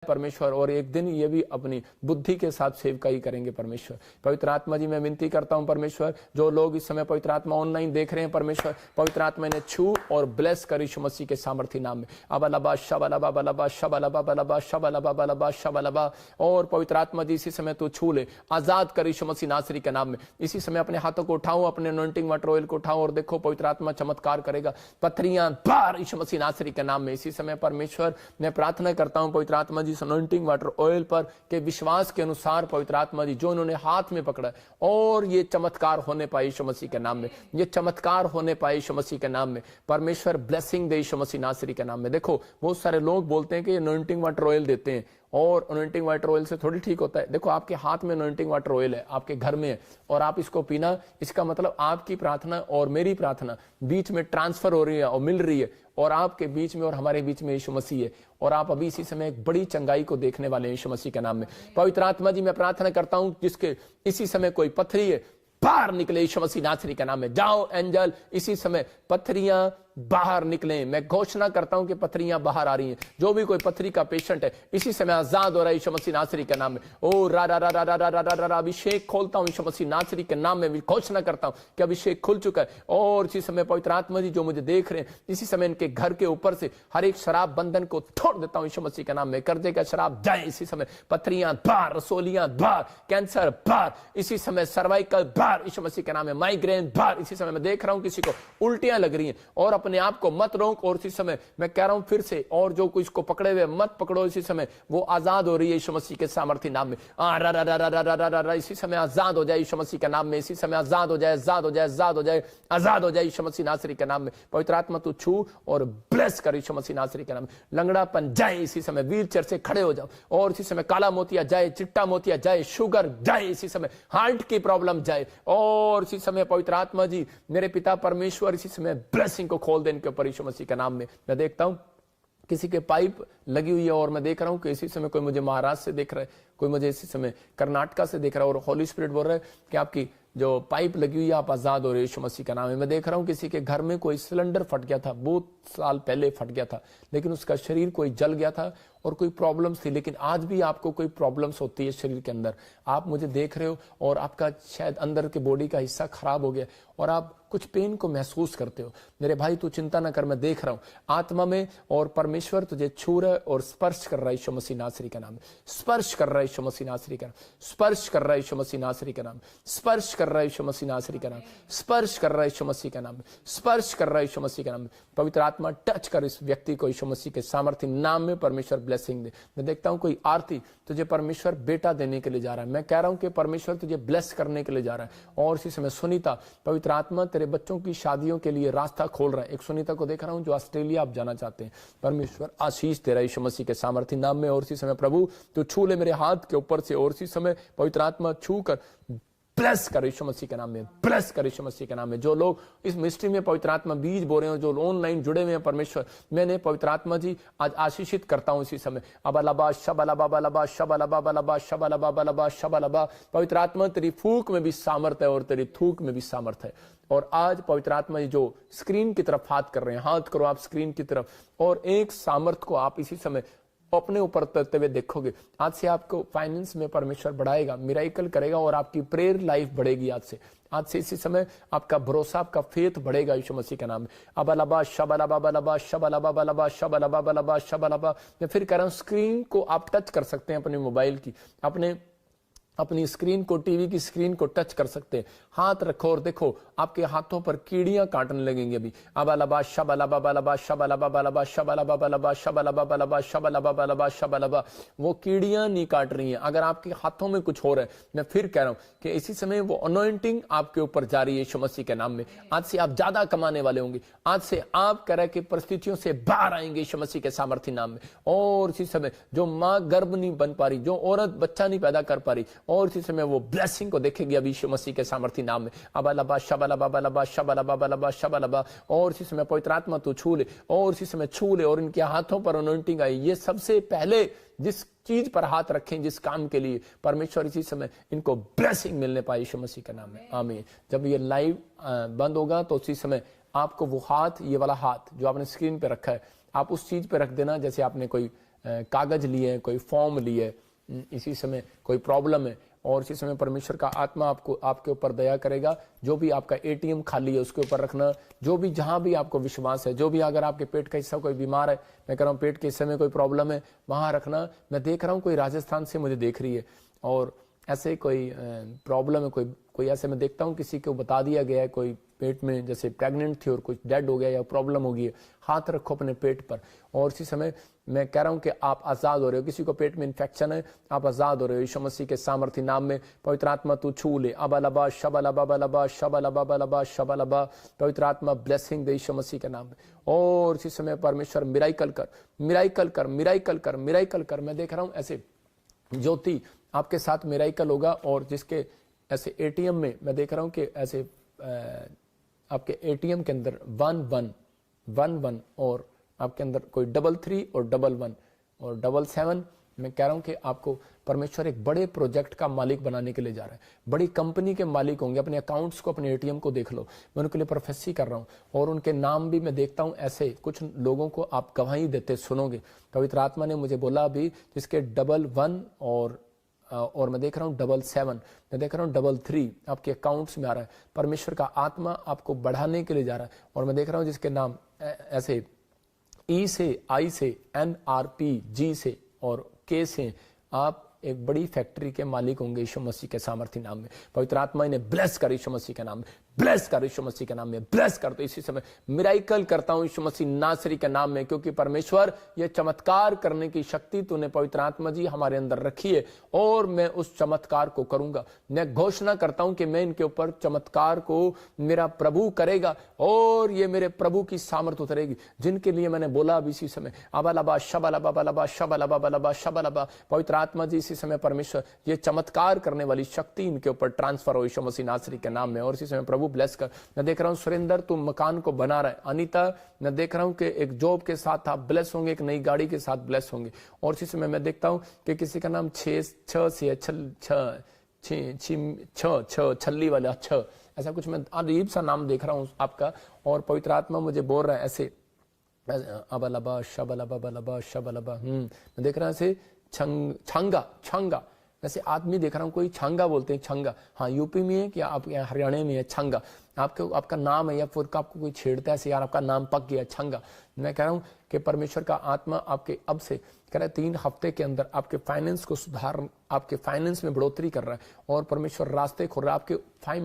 परमेश्वर, और एक दिन ये भी अपनी बुद्धि के साथ सेवकाई करेंगे परमेश्वर। पवित्र आत्मा जी मैं विनती करता हूं परमेश्वर, जो लोग इस समय पवित्र आत्मा ऑनलाइन देख रहे हैं परमेश्वर, पवित्र आत्मा ने छू और ब्लेस कर यीशु मसीह के सामर्थ्य नाम में। अबलबा शबलबा बलबा शबलबा बलबा शबलबा बलबा शबलबा, और पवित्र आत्मा जी इसी समय तू छू ले, आजाद कर यीशु मसीह नासरी के नाम में। इसी समय अपने हाथों को उठाऊं, अपने अनॉइंटिंग वाटर ऑयल को उठाऊं, और देखो पवित्र आत्मा चमत्कार करेगा। पथरियां बाहर यीशु मसीह नासरी के नाम में। इसी समय परमेश्वर मैं प्रार्थना करता हूं पवित्र आत्मा जी अनॉइंटिंग वाटर ऑयल पर के विश्वास के अनुसार पवित्र आत्मा जी जो उन्होंने हाथ में पकड़ा, और ये चमत्कार होने पाए यीशु मसीह के नाम में, ये चमत्कार होने पाए यीशु मसीह के नाम में। परमेश्वर ब्लेसिंग दे यीशु मसीह नासरी के नाम में। देखो बहुत सारे लोग बोलते हैं कि अनॉइंटिंग वाटर ऑयल देते हैं, और अनॉइंटिंग वाटर ऑयल से थोड़ी ठीक होता है। देखो आपके हाथ में अनॉइंटिंग वाटर ऑयल है, आपके घर में है, और आप इसको पीना, इसका मतलब आपकी प्रार्थना और मेरी प्रार्थना बीच में ट्रांसफर हो रही है और मिल रही है, और आपके बीच में और हमारे बीच में यीशु मसीह है, और आप अभी इसी समय एक बड़ी चंगाई को देखने वाले हैं यीशु मसीह के नाम में। पवित्र आत्मा जी मैं प्रार्थना करता हूं जिसके इसी समय कोई पथरी है, बाहर निकले यीशु मसीह नासरी के नाम में। जाओ एंजल, इसी समय पथरियां बाहर निकले। मैं घोषणा करता हूं कि पथरियां बाहर आ रही हैं। जो भी कोई पथरी का पेशेंट है इसी समय आजाद हो रहा है यीशु मसीह नासरी के नाम में। ओ रा रा रा रा रा रा रा रा रा अभिषेक खोलता हूं यीशु मसीह नासरी के नाम में। घोषणा करता हूं कि अभिषेक खुल चुका है, और इसी समय पवित्र आत्मा जी जो मुझे देख रहे हैं, इसी समय इनके घर के ऊपर से हर एक शराब बंधन को तोड़ देता हूं यीशु मसीह के नाम में। कर्जे का शराब जाए इसी समय, पथरियां बाहर, रसोलियां बाहर, कैंसर बाहर, इसी समय सर्वाइकल बाहर यीशु मसीह के नाम में, माइग्रेन बाहर। इसी समय मैं देख रहा हूं किसी को उल्टियां लग रही हैं, और अपने आप को मत रोक, और इसी समय मैं कह रहा हूं फिर से, और जो कुछ को पकड़े हुए मत पकड़ो, इसी समय वो आजाद हो रही है यीशु मसीह के सामर्थ्य नाम में। इसी समय आजाद हो जाए यीशु मसीह के नाम में। इसी समय आजाद हो जाए, आजाद हो जाए, आजाद हो जाए, आजाद हो जाए यीशु मसीह नासरी के नाम में। पवित्र आत्मा तू छू और ब्लेस कर यीशु मसीह नासरी के नाम में। लंगड़ापन जाए इसी समय, व्हील चेयर से खड़े हो जाओ, और इसी समय काला मोतिया जाए, चिट्टा मोतिया जाए, शुगर जाए इसी समय, हार्ट की प्रॉब्लम जाए, और इसी समय पवित्र आत्मा जी मेरे पिता परमेश्वर इसी समय ब्लेसिंग को खोल दे इनके ऊपर यीशु मसीह के नाम में। मैं देखता हूं किसी के पाइप लगी हुई है, और मैं देख रहा हूं कि इसी समय कोई मुझे महाराष्ट्र से देख रहा है, कोई मुझे इसी समय कर्नाटका से देख रहा है, और होली स्पिरिट बोल रहा है कि आपकी जो पाइप लगी हुई है आप आजाद हो रहे यीशु मसीह का नाम है। मैं देख रहा हूं किसी के घर में कोई सिलेंडर फट गया था, बहुत साल पहले फट गया था, लेकिन उसका शरीर कोई जल गया था और कोई प्रॉब्लम्स थी, लेकिन आज भी आपको कोई प्रॉब्लम्स होती है शरीर के अंदर, आप मुझे देख रहे हो, और आपका शायद अंदर के बॉडी का हिस्सा खराब हो गया, और आप कुछ पेन को महसूस करते हो। मेरे भाई तू चिंता ना कर, मैं देख रहा हूं आत्मा में, और परमेश्वर तुझे छू रहा है और स्पर्श कर रहा है यीशु मसीह नासरी का नाम, स्पर्श कर रहा है यीशु मसीह नासरी का नाम, स्पर्श कर रहा है यीशु मसीह नासरी का नाम, स्पर्श कर रहा है यीशु मसीह नासरी का नाम, स्पर्श कर रहा है यीशु मसीह का नाम, स्पर्श कर रहा है यीशु मसीह का नाम। पवित्र आत्मा टच कर इस व्यक्ति को यीशु मसीह के सामर्थ्य नाम में। परमेश्वर ब्लेसिंग दे। मैं देखता हूं कोई आरती तुझे परमेश्वर बेटा देने के लिए जा रहा है। मैं कह रहा हूं कि परमेश्वर तुझे ब्लेस करने के लिए जा रहा है, और इसी समय सुनीता पवित्र आत्मा तेरे बच्चों की शादियों के लिए रास्ता खोल रहा है। एक सुनीता को देख रहा हूं जो ऑस्ट्रेलिया आप जाना चाहते हैं, परमेश्वर आशीष दे रहा है यीशु मसीह के सामर्थ्य नाम में। और इसी समय प्रभु तू छू ले मेरे हाथ के ऊपर से, और इसी समय पवित्र आत्मा छू कर ब्लेस कर यीशु मसीह के नाम में, ब्लेस कर यीशु मसीह के नाम में। जो लोग इस मिस्ट्री में पवित्र आत्मा बीज बो रहे हो, जो ऑनलाइन जुड़े हुए हैं परमेश्वर, मैंने पवित्र आत्मा जी आज आशीषित करता हूं इसी समय। अबलबा शबलबा बलबा शबलबा बलबा शबलबा बलबा शबलबा। पवित्र आत्मा तेरी फूक में भी सामर्थ है और तेरी थूक में भी सामर्थ है। और आज पवित्र आत्मा जी जो स्क्रीन की तरफ हाथ कर रहे हैं, हाथ करो आप स्क्रीन की तरफ, और एक सामर्थ को आप इसी समय अपने ऊपर उतरते हुए देखोगे। आज से आपको फाइनेंस में परमेश्वर बढ़ाएगा, मिराइकल करेगा, और आपकी प्रेयर लाइफ बढ़ेगी। आज से इसी समय आपका भरोसा, आपका फेथ बढ़ेगा यीशु मसीह के नाम में। अबलबा शबलबा बलबा शबलबा बलबा शबलबा बलबा शबलबा। मैं फिर कह रहा हूं स्क्रीन को आप टच कर सकते हैं, अपने मोबाइल की, अपनी स्क्रीन को, टीवी की स्क्रीन को टच कर सकते हैं। हाथ रखो और देखो आपके हाथों पर कीड़ियां काटने लगेंगी अभी। अबलबा शबलबा बलबा शबलबा बलबा शबलबा बलबा शबलबा बलबा शबलबा बलबा शबलबा। वो कीड़ियां नहीं काट रही हैं। अगर आपके हाथों में कुछ हो रहा है, मैं फिर कह रहा हूं कि इसी समय वो अनॉइंटिंग आपके ऊपर जारी है यीशु मसीह के नाम में। आज से आप ज्यादा कमाने वाले होंगे। आज से आप कह रहे कि परिस्थितियों से बाहर आएंगे यीशु मसीह के सामर्थ्य नाम में। और इसी समय जो माँ गर्भ नहीं बन पा रही, जो औरत बच्चा नहीं पैदा कर पा रही, और इसी समय वो ब्लेसिंग को देखेगी अभी यीशु मसीह के सामर्थ्य नाम में। अबलबा शबलबा बलबा शबलबा बलबा शबलबा। और इसी समय पवित्र आत्मा तू छू ले, और इसी समय छू ले, और इनके हाथों पर अनॉइंटिंग आई। ये सबसे पहले जिस चीज पर हाथ रखें, जिस काम के लिए, परमेश्वर इसी समय इनको ब्लेसिंग मिलने पाए यीशु मसीह के नाम में। आमीन। जब ये लाइव बंद होगा तो उसी समय आपको वो हाथ, ये वाला हाथ जो आपने स्क्रीन पे रखा है, आप उस चीज पे रख देना जैसे आपने कोई कागज लिए, कोई फॉर्म लिए, इसी समय कोई प्रॉब्लम है, और इसी समय परमेश्वर का आत्मा आपको आपके ऊपर दया करेगा। जो भी आपका एटीएम खाली है उसके ऊपर रखना, जो भी जहां भी आपको विश्वास है, जो भी अगर आपके पेट का हिस्सा कोई बीमार है, मैं कह रहा हूँ पेट के हिस्से में कोई प्रॉब्लम है वहां रखना। मैं देख रहा हूँ कोई राजस्थान से मुझे देख रही है और ऐसे कोई प्रॉब्लम है, कोई ऐसे मैं देखता हूँ किसी को बता दिया गया है कोई पेट में जैसे प्रेग्नेंट थी और कुछ डेड हो गया या प्रॉब्लम हो गई है, हाथ रखो अपने पेट पर। और इसी समय मैं कह रहा हूं कि आप आजाद हो रहे हो। किसी को पेट में इन्फेक्शन है, आप आजाद हो रहे हो यीशु मसीह के सामर्थी नाम में। पवित्र आत्मा तू छू ले, अबलबा शबलबा बलबा शबलबा बलबा शबलबा। पवित्र आत्मा ब्लेसिंग दे यीशु मसीह के नाम में। और इसी समय परमेश्वर मिराइकल कर, मिराइकल कर, मिराइकल कर, मिराइकल कर। मैं देख रहा हूं ऐसे ज्योति आपके साथ मिराइकल होगा। और जिसके ऐसे एटीएम में मैं देख रहा हूं कि ऐसे आपके एटीएम के अंदर 1111 और आपके अंदर कोई 33 और 11 और 77। मैं कह रहा हूं कि आपको परमेश्वर एक बड़े प्रोजेक्ट का मालिक बनाने के लिए जा रहा है। बड़ी कंपनी के मालिक होंगे। अपने अकाउंट्स को, अपने एटीएम को देख लो। मैं उनके लिए प्रोफेसी कर रहा हूं और उनके नाम भी मैं देखता हूं। ऐसे कुछ लोगों को आप गवाही देते सुनोगे। पवित्र आत्मा ने मुझे बोला अभी जिसके 11 और मैं देख रहा हूँ 77, मैं देख रहा हूँ 33 आपके अकाउंट्स में आ रहा है। परमेश्वर का आत्मा आपको बढ़ाने के लिए जा रहा है। और मैं देख रहा हूँ जिसके नाम ऐसे ई से, आई से, NRP, G से और K से, आप एक बड़ी फैक्ट्री के मालिक होंगे यीशु मसीह के सामर्थी नाम में। पवित्र आत्मा इन्हें ब्लेस कर यीशु मसीह के नाम में, ब्लेस कर यीशु मसीह के नाम में, ब्लेस कर। तो इसी समय मिराइकल करता हूं यीशु मसीह नासरी के नाम में, क्योंकि परमेश्वर ये चमत्कार करने की शक्ति तूने पवित्र आत्मा जी हमारे अंदर रखी है और मैं उस चमत्कार को करूंगा। मैं घोषणा करता हूं कि मैं इनके ऊपर चमत्कार को मेरा प्रभु करेगा और ये मेरे प्रभु की सामर्थ उतरेगी, जिनके लिए मैंने बोला अब इसी समय अबलबा शबलबा बलबा शबलबा बलबा शबलबा। पवित्र आत्मा जी इसी समय परमेश्वर ये चमत्कार करने वाली शक्ति इनके ऊपर ट्रांसफर हो यीशु मसीह नासरी के नाम में। और इसी समय प्रभु ब्लेस कर। मैं देख रहा हूं सुरेंद्र तुम मकान को बना रहा है। अनीता मैं देख रहा हूं कि एक जॉब के साथ आप ब्लेस होंगे, एक नई गाड़ी के साथ ब्लेस होंगे। और इसी समय मैं देखता हूं कि किसी का नाम 6 से छल्ली वाला 6, ऐसा कुछ मैं अजीब सा नाम देख रहा हूं आपका। और पवित्र आत्मा मुझे बोल रहा है ऐसे अबलबा शबलबा बलबा शबलबा। मैं देख रहा हूं ऐसे छंगा वैसे आदमी देख रहा हूं, कोई छंगा बोलते हैं, छंगा। हाँ यूपी में है कि आप यहाँ हरियाणा में है छंगा। आपका नाम है या फिर आपको कोई छेड़ता है ऐसे यार आपका नाम पक गया छंगा। मैं कह रहा हूं कि परमेश्वर का आत्मा आपके अब से कह रहा है 3 हफ्ते के अंदर आपके फाइनेंस को सुधार, आपके फाइनेंस में बढ़ोतरी कर रहा है और परमेश्वर रास्ते खोल रहा है। आपके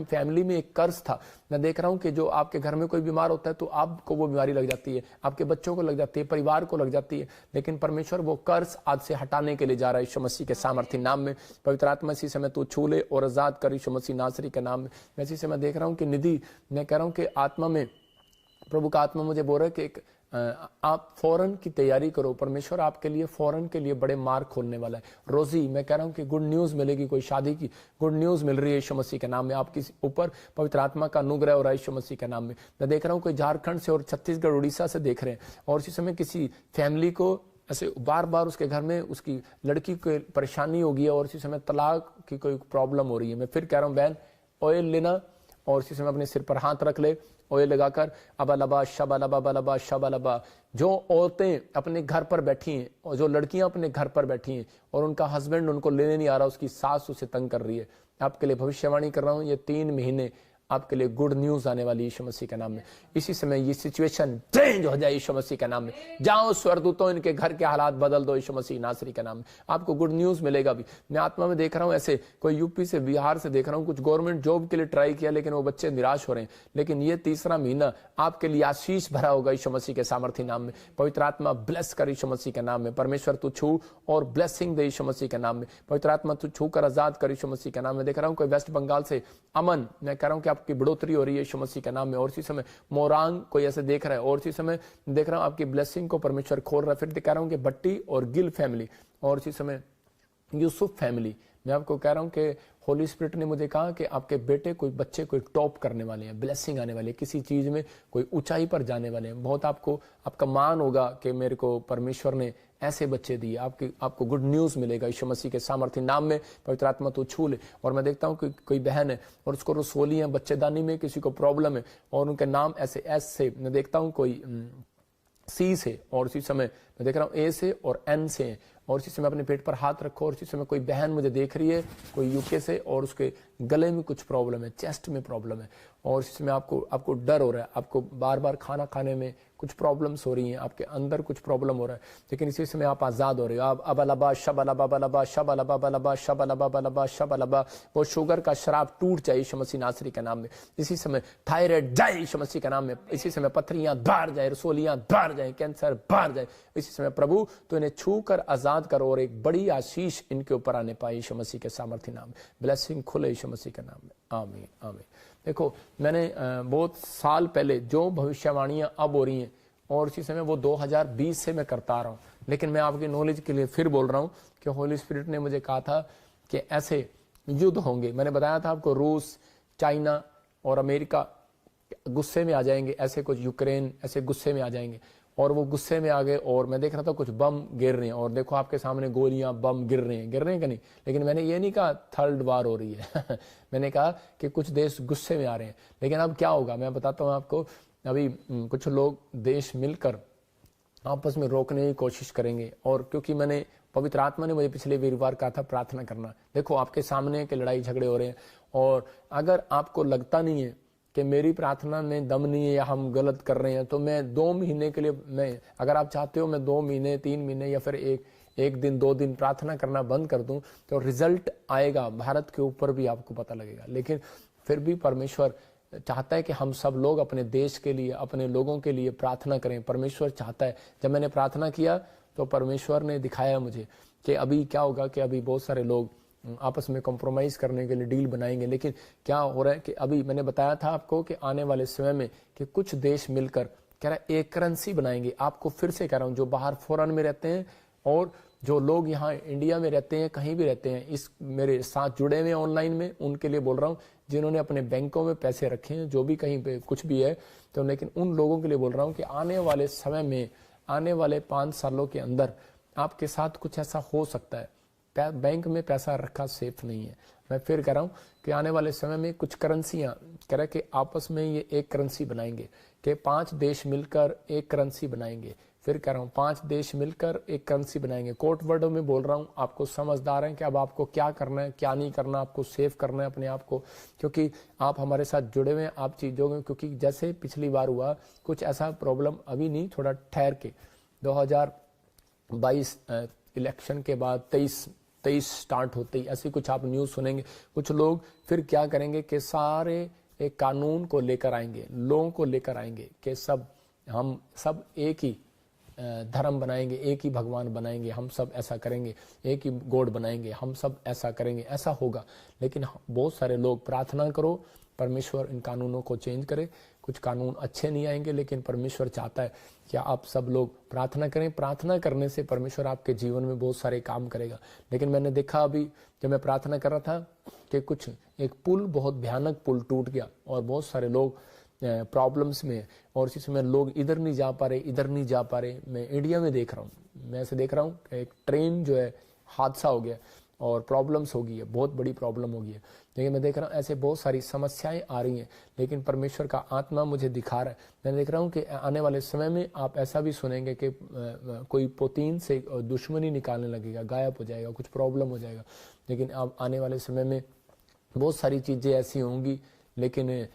फैमिली में एक कर्ज था। मैं देख रहा हूं कि जो आपके घर में कोई बीमार होता है तो आपको वो बीमारी लग जाती है, आपके बच्चों को लग जाती है, परिवार को लग जाती है, लेकिन परमेश्वर वो कर्ज आज से हटाने के लिए जा रहा है यीशु मसीह के सामर्थी नाम में। पवित्र आत्मा इसी समय तू छू ले और आजाद कर यीशु मसीह नासरी के नाम में। मैं इसी समय देख रहा हूं कि निधि, मैं कह रहा हूं कि आत्मा में प्रभु का आत्मा मुझे बोल रहा है कि एक आप फौरन की तैयारी करो। परमेश्वर आपके लिए फौरन के लिए बड़े मार्ग खोलने वाला है। रोजी मैं कह रहा हूं कि गुड न्यूज मिलेगी, कोई शादी की गुड न्यूज मिल रही है यीशु मसीह के नाम में। आपके ऊपर पवित्र आत्मा का अनुग्रह हो रहा है यीशु मसीह के नाम में। मैं देख रहा हूं कोई झारखंड से और छत्तीसगढ़ उड़ीसा से देख रहे हैं और इसी समय किसी फैमिली को ऐसे बार बार उसके घर में उसकी लड़की को परेशानी हो गई है और इसी समय तलाक की कोई प्रॉब्लम हो रही है। मैं फिर कह रहा हूं बहन ऑयल लेना और इसी समय अपने सिर पर हाथ रख ले, ऑयल लगाकर अबलबा शबलबा बलबा शबलबा। जो औरतें अपने घर पर बैठी हैं और जो लड़कियां अपने घर पर बैठी हैं और उनका हस्बैंड उनको लेने नहीं आ रहा, उसकी सास उसे तंग कर रही है, आपके लिए भविष्यवाणी कर रहा हूं ये 3 महीने आपके लिए गुड न्यूज आने वाली यीशु मसीह के नाम में। इसी समय ये सिचुएशन चेंज हो जाए यीशु मसीह के नाम में। जाओ स्वर्गदूतों इनके घर के हालात बदल दो यीशु मसीह नासरी के नाम में। आपको गुड न्यूज मिलेगा भी। मैं आत्मा में देख रहा हूं ऐसे कोई यूपी से बिहार से देख रहा हूं कुछ गवर्नमेंट जॉब के लिए ट्राई किया लेकिन वो बच्चे निराश हो रहे हैं, लेकिन ये 3रा महीना आपके लिए आशीष भरा होगा यीशु मसीह के सामर्थी नाम में। पवित्र आत्मा ब्लेस कर यीशु मसीह के नाम में। परमेश्वर तू छू और ब्लेसिंग दे यीशु मसीह के नाम में। पवित्र आत्मा तू छू कर आजाद कर यीशु मसीह के नाम में। देख रहा हूं कोई वेस्ट बंगाल से अमन, मैं कह रहा हूं कि आपकी बढ़ोतरी हो रही है यीशु मसीह के नाम में। और इसी समय मोरांग कोई ऐसे देख रहा है और इसी समय देख रहा हूं आपकी ब्लेसिंग को परमेश्वर खोल रहा है। फिर कह रहा हूं कि भट्टी और गिल फैमिली और इसी समय यूसुफ फैमिली। मैं आपको कह रहा हूं कि होली स्पिरिट ने मुझे कहा कि आपके बेटे कोई बच्चे कोई टॉप करने वाले हैं, ब्लेसिंग आने वाली है, किसी चीज में कोई ऊंचाई पर जाने वाले हैं। बहुत आपका मान होगा कि मेरे को परमेश्वर ने ऐसे बच्चे दिए। आपको गुड न्यूज मिलेगा यीशु मसीह के सामर्थी नाम में। पवित्र आत्मा तो छू ले। और मैं देखता हूं कि कोई बहन है और उसको रसोली है, बच्चेदानी में किसी को प्रॉब्लम है और उनके नाम ऐसे एस से, मैं देखता हूं कोई सी से और उसी समय मैं देख रहा हूँ ए से और एन से हैं, और इसी समय अपने पेट पर हाथ रखो, और इसी समय कोई बहन मुझे देख रही है, कोई यूके से, और उसके गले में कुछ प्रॉब्लम है, चेस्ट में प्रॉब्लम है, और इसी समय आपको डर हो रहा है, आपको बार बार खाना खाने में कुछ प्रॉब्लम्स हो रही हैं, आपके अंदर कुछ प्रॉब्लम हो रहा है, लेकिन इसी समय आप आज़ाद हो रहे हो। आप अबलबा शबलबा बलबा शबलबा बलबा शबलबा बलबा शबलबा, वो शुगर का शराब टूट जाए यीशु मसीह नासरी के नाम में। इसी समय थायराइड जाए यीशु मसीह के नाम में। इसी समय पथरियां बाहर जाए, रसोलियां बाहर जाए, कैंसर बाहर जाए। इसी समय प्रभु तो इन्हें छू कर आजाद करो और एक बड़ी आशीष इनके ऊपर आने पाए यीशु मसीह के सामर्थ्य नाम में। ब्लेसिंग खुले यीशु मसीह के नाम में, आमीन आमीन। देखो, मैंने बहुत साल पहले जो भविष्यवाणियां अब हो रही हैं, और इसी समय वो 2020 से मैं करता आ रहा हूँ, लेकिन मैं आपकी नॉलेज के लिए फिर बोल रहा हूँ कि होली स्पिरिट ने मुझे कहा था कि ऐसे युद्ध होंगे। मैंने बताया था आपको, रूस, चाइना और अमेरिका गुस्से में आ जाएंगे, ऐसे कुछ यूक्रेन ऐसे गुस्से में आ जाएंगे, और वो गुस्से में आ गए, और मैं देख रहा था कुछ बम गिर रहे हैं, और देखो आपके सामने गोलियां बम गिर रहे हैं कि नहीं। लेकिन मैंने ये नहीं कहा थर्ड वार हो रही है मैंने कहा कि कुछ देश गुस्से में आ रहे हैं। लेकिन अब क्या होगा मैं बताता हूँ आपको। अभी कुछ लोग देश मिलकर आपस में रोकने की कोशिश करेंगे, और क्योंकि मैंने पवित्र आत्मा ने मुझे पिछले वीरवार कहा था प्रार्थना करना। देखो, आपके सामने के लड़ाई झगड़े हो रहे हैं, और अगर आपको लगता नहीं है कि मेरी प्रार्थना में दम नहीं है या हम गलत कर रहे हैं, तो मैं 2 महीने के लिए, अगर आप चाहते हो मैं 2 महीने 3 महीने या फिर एक दिन 2 दिन प्रार्थना करना बंद कर दूं, तो रिजल्ट आएगा, भारत के ऊपर भी आपको पता लगेगा। लेकिन फिर भी परमेश्वर चाहता है कि हम सब लोग अपने देश के लिए, अपने लोगों के लिए प्रार्थना करें। परमेश्वर चाहता है। जब मैंने प्रार्थना किया तो परमेश्वर ने दिखाया मुझे कि अभी क्या होगा, कि अभी बहुत सारे लोग आपस में कॉम्प्रोमाइज करने के लिए डील बनाएंगे। लेकिन क्या हो रहा है कि अभी मैंने बताया था आपको कि आने वाले समय में कि कुछ देश मिलकर कह रहा है एक करेंसी बनाएंगे। आपको फिर से कह रहा हूं, जो बाहर फॉरेन में रहते हैं और जो लोग यहाँ इंडिया में रहते हैं, कहीं भी रहते हैं, इस मेरे साथ जुड़े हुए ऑनलाइन में, उनके लिए बोल रहा हूँ, जिन्होंने अपने बैंकों में पैसे रखे हैं, जो भी कहीं पे कुछ भी है तो, लेकिन उन लोगों के लिए बोल रहा हूँ कि आने वाले समय में, आने वाले 5 सालों के अंदर आपके साथ कुछ ऐसा हो सकता है। बैंक में पैसा रखा सेफ नहीं है। मैं फिर कह रहा हूँ कि आने वाले समय में कुछ करेंसियां कह रहे कि आपस में ये एक करेंसी बनाएंगे, कि 5 देश मिलकर एक करेंसी बनाएंगे। फिर कह रहा हूँ 5 देश मिलकर एक करेंसी बनाएंगे। कोर्ट वर्डों में बोल रहा हूँ, आपको समझदार हैं कि अब आपको क्या करना है, क्या नहीं करना, आपको सेफ करना है अपने आप को, क्योंकि आप हमारे साथ जुड़े हुए हैं, आप चीज़ों में, क्योंकि जैसे पिछली बार हुआ कुछ ऐसा प्रॉब्लम, अभी नहीं, थोड़ा ठहर के 2022 इलेक्शन के बाद 23 स्टार्ट होते ही ऐसी कुछ आप न्यूज़ सुनेंगे। कुछ लोग फिर क्या करेंगे कि सारे एक कानून को लेकर आएंगे, लोगों को लेकर आएंगे कि हम सब एक ही धर्म बनाएंगे, एक ही भगवान बनाएंगे, हम सब ऐसा करेंगे, एक ही गॉड बनाएंगे, हम सब ऐसा करेंगे, ऐसा होगा। लेकिन बहुत सारे लोग प्रार्थना करो, परमेश्वर इन कानूनों को चेंज करे। कुछ कानून अच्छे नहीं आएंगे, लेकिन परमेश्वर चाहता है कि आप सब लोग प्रार्थना करें। प्रार्थना करने से परमेश्वर आपके जीवन में बहुत सारे काम करेगा। लेकिन मैंने देखा अभी जब मैं प्रार्थना कर रहा था कि कुछ एक पुल, बहुत भयानक पुल टूट गया, और बहुत सारे लोग प्रॉब्लम्स में, और इसी समय लोग इधर नहीं जा पा रहे, इधर नहीं जा पा रहे। मैं इंडिया में देख रहा हूँ, मैं ऐसे देख रहा हूँ कि एक ट्रेन जो है हादसा हो गया और प्रॉब्लम्स हो गई है, बहुत बड़ी प्रॉब्लम हो गई है। लेकिन मैं देख रहा हूँ ऐसे बहुत सारी समस्याएं आ रही हैं, लेकिन परमेश्वर का आत्मा मुझे दिखा रहा है। मैं देख रहा हूँ कि आने वाले समय में आप ऐसा भी सुनेंगे कि कोई पोतीन से दुश्मनी निकालने लगेगा, गायब हो जाएगा, कुछ प्रॉब्लम हो जाएगा। लेकिन अब आने वाले समय में बहुत सारी चीज़ें ऐसी होंगी, लेकिन